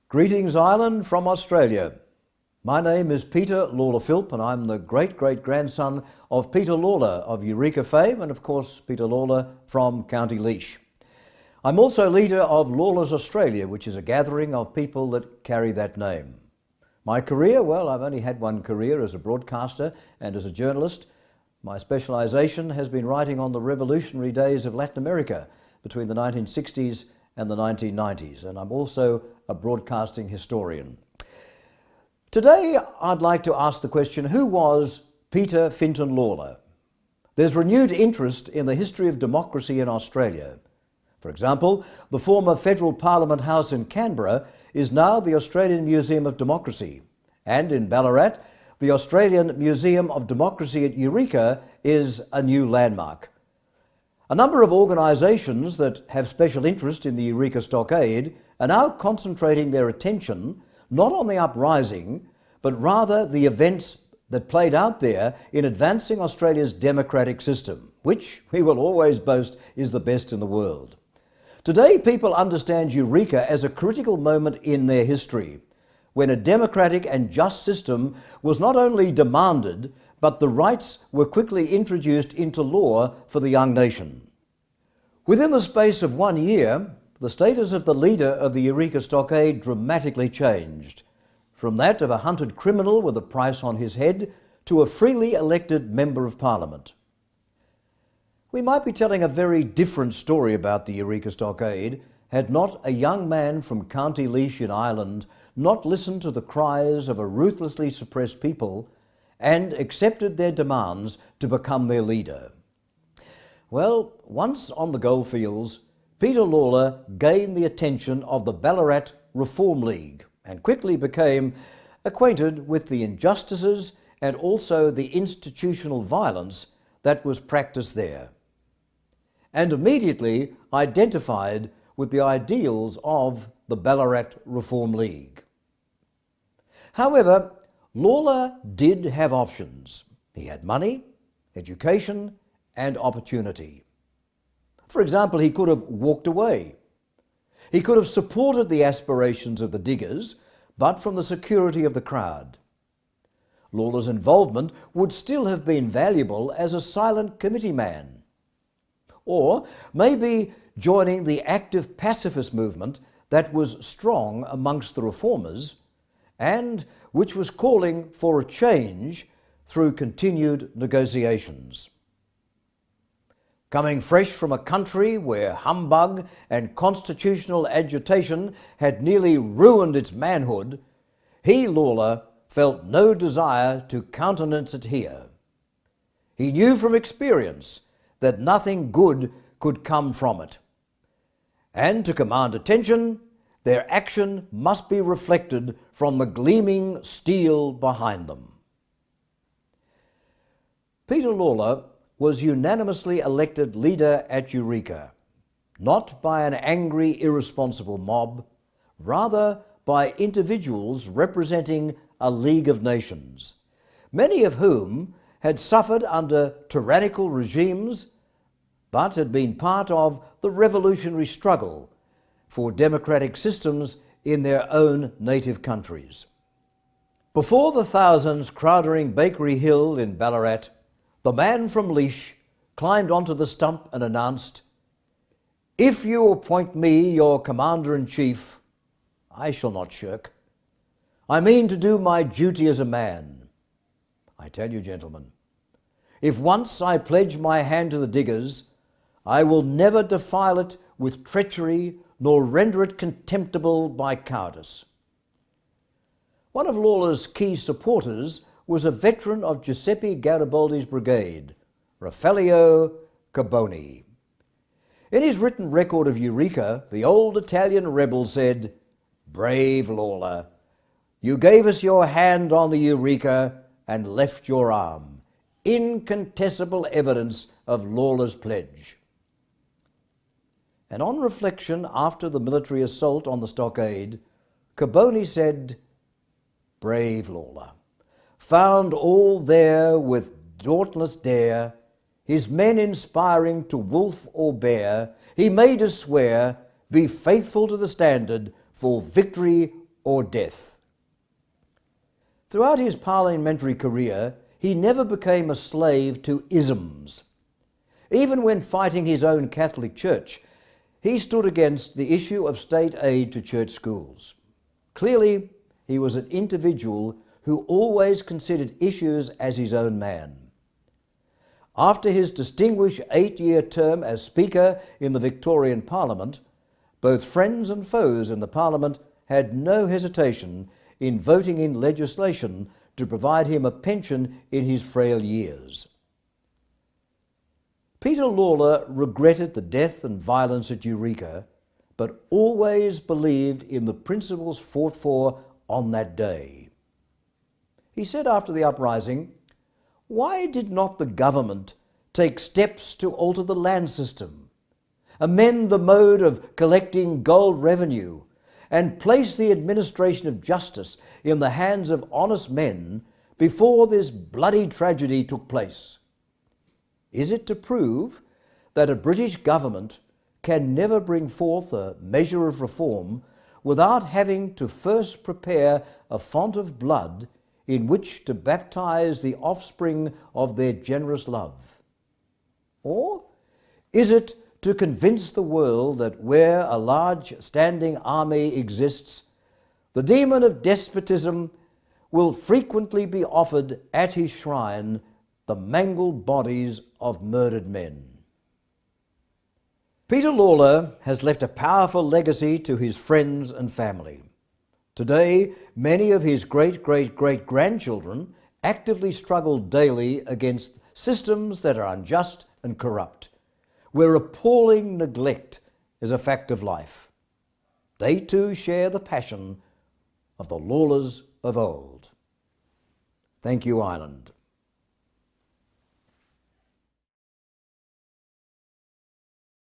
Greetings, Ireland, from Australia. My name is Peter Lalor Philp, and I'm the great-great-grandson of Peter Lalor of Eureka fame, and of course Peter Lalor from County Laois. I'm also leader of Lalor's Australia, which is a gathering of people that carry that name. My career, well, I've only had one career as a broadcaster and as a journalist. My specialisation has been writing on the revolutionary days of Latin America between the 1960s and the 1990s, and I'm also a broadcasting historian. Today, I'd like to ask the question, who was Peter Fintan Lalor? There's renewed interest in the history of democracy in Australia. For example, the former Federal Parliament House in Canberra is now the Australian Museum of Democracy. And in Ballarat, the Australian Museum of Democracy at Eureka is a new landmark. A number of organisations that have special interest in the Eureka Stockade are now concentrating their attention not on the uprising, but rather the events that played out there in advancing Australia's democratic system, which we will always boast is the best in the world. Today, people understand Eureka as a critical moment in their history, when a democratic and just system was not only demanded, but the rights were quickly introduced into law for the young nation. Within the space of 1 year, the status of the leader of the Eureka Stockade dramatically changed, from that of a hunted criminal with a price on his head to a freely elected Member of Parliament. We might be telling a very different story about the Eureka Stockade had not a young man from County Laois in Ireland not listened to the cries of a ruthlessly suppressed people and accepted their demands to become their leader. Well, once on the goldfields, Peter Lalor gained the attention of the Ballarat Reform League and quickly became acquainted with the injustices and also the institutional violence that was practiced there, and immediately identified with the ideals of the Ballarat Reform League. However, Lalor did have options. He had money, education, and opportunity. For example, he could have walked away. He could have supported the aspirations of the diggers, but from the security of the crowd. Lalor's involvement would still have been valuable as a silent committee man. Or maybe joining the active pacifist movement that was strong amongst the reformers and which was calling for a change through continued negotiations. Coming fresh from a country where humbug and constitutional agitation had nearly ruined its manhood, he, Lalor, felt no desire to countenance it here. He knew from experience that nothing good could come from it. And to command attention, their action must be reflected from the gleaming steel behind them. Peter Lalor was unanimously elected leader at Eureka, not by an angry, irresponsible mob, rather by individuals representing a League of Nations, many of whom had suffered under tyrannical regimes, but had been part of the revolutionary struggle for democratic systems in their own native countries. Before the thousands crowding Bakery Hill in Ballarat, the man from Laois climbed onto the stump and announced, "If you appoint me your Commander-in-Chief, I shall not shirk. I mean to do my duty as a man. I tell you, gentlemen, if once I pledge my hand to the diggers, I will never defile it with treachery nor render it contemptible by cowardice." One of Lalor's key supporters was a veteran of Giuseppe Garibaldi's brigade, Raffaello Carboni. In his written record of Eureka, the old Italian rebel said, "Brave Lalor, you gave us your hand on the Eureka and left your arm. Incontestable evidence of Lalor's pledge." And on reflection after the military assault on the stockade, Carboni said, "Brave Lalor, found all there with dauntless dare, his men inspiring to wolf or bear, he made us swear, be faithful to the standard, for victory or death. Throughout his parliamentary career, he never became a slave to isms. Even when fighting his own Catholic Church, he stood against the issue of state aid to church schools. Clearly, he was an individual who always considered issues as his own man. After his distinguished 8-year term as Speaker in the Victorian Parliament, both friends and foes in the Parliament had no hesitation in voting in legislation to provide him a pension in his frail years. Peter Lalor regretted the death and violence at Eureka, but always believed in the principles fought for on that day. He said after the uprising, "Why did not the government take steps to alter the land system, amend the mode of collecting gold revenue, and place the administration of justice in the hands of honest men before this bloody tragedy took place? Is it to prove that a British government can never bring forth a measure of reform without having to first prepare a font of blood in which to baptize the offspring of their generous love? Or is it to convince the world that where a large standing army exists, the demon of despotism will frequently be offered at his shrine the mangled bodies of murdered men?" Peter Lalor has left a powerful legacy to his friends and family. Today, many of his great-great-great-grandchildren actively struggle daily against systems that are unjust and corrupt, where appalling neglect is a fact of life. They too share the passion of the Lalors of old. Thank you, Ireland.